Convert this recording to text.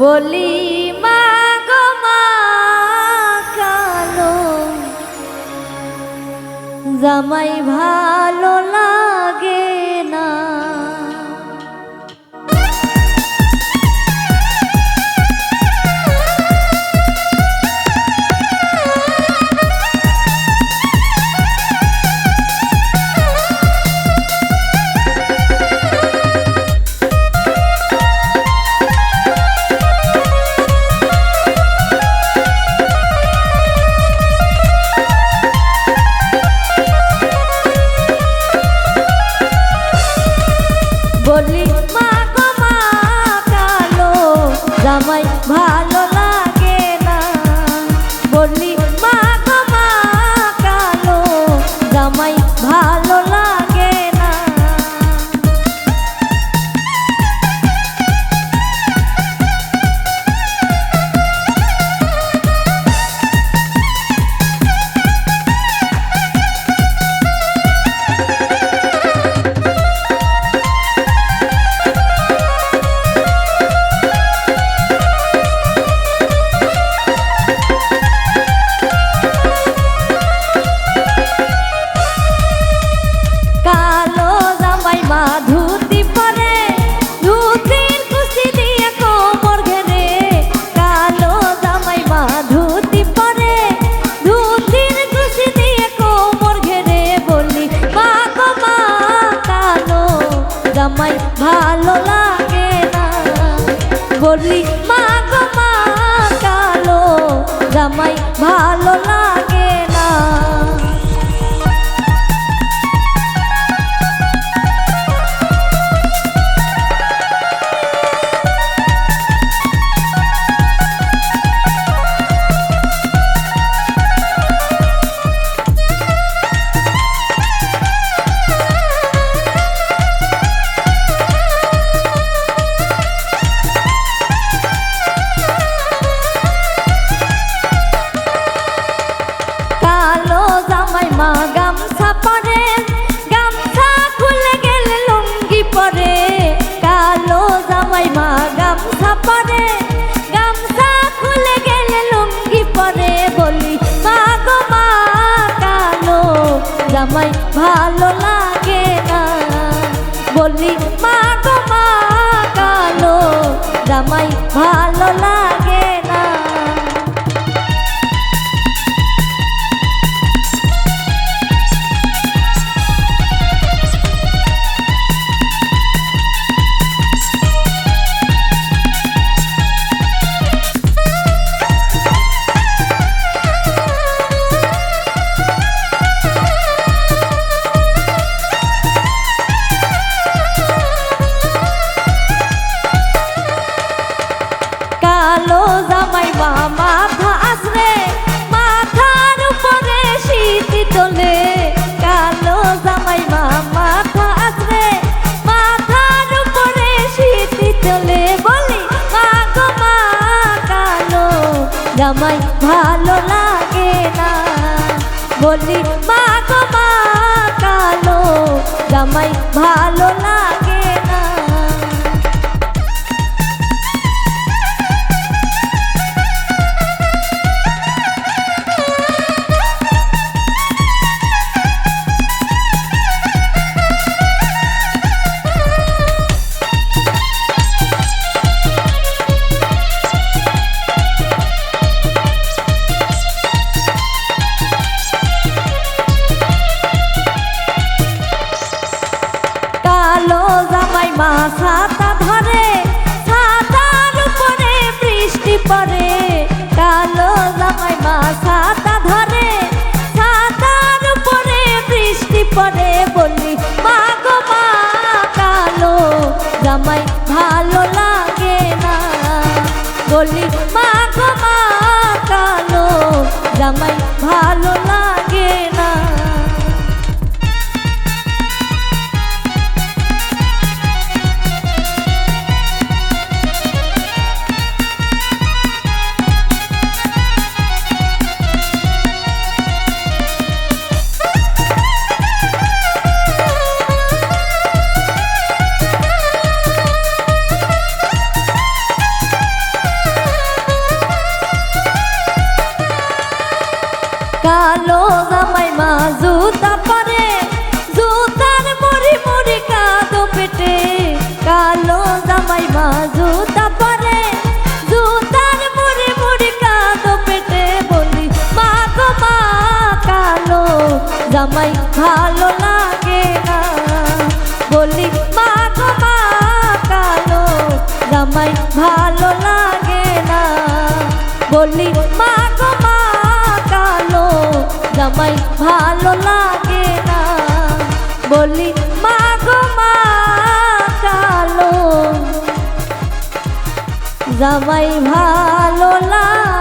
বলি মা গো মা কালো জামাই ভালো লাগে না। বলি মা গো মা কালো জামাই ভালো লাগে না। বলি মা গো মা কালো জামাই ভালো লাগে না। জামাই ভালো লাগে না। বলি মা গো মা কালো জামাই ভালো লাগে না। মা গামছা পরে গামছা খুলে গেলে লুঙ্গি পরে। কালো জামাই মা গামছা পরে গামছা খুলে গেলে লুঙ্গি পরে। বলি মা গো মা কালো জামাই ভালো লাগে না। বলি মা গো মা কালো জামাই ভালো লাগে না। কালো জামাই মা মাথা আসরে মাথার উপরে শীত তোলে। কালো জামাই মা মাথা আসরে মাথার উপরে শীত তোলে। বলি মা গো মা কালো জামাই ভালো লাগে না। বলি মা গো মা কালো জামাই ভালো লাগে না। কালো জামাই মা ছাতা ধরে ছাতার উপরে বৃষ্টি পড়ে। কালো জামাই মা ছাতা ধরে ছাতার উপরে বৃষ্টি পড়ে। বলি মা গো মা কালো জামাই ভালো লাগে না। বলি মা গো মা কালো জামাই ভালো লাগে না। বলি মা গো মা কালো জামাই ভালো লাগে না, বলি মা গো মা কালো জামাই ভালো লাগে না, বলি মা গো মা কালো জামাই ভালো লাগে।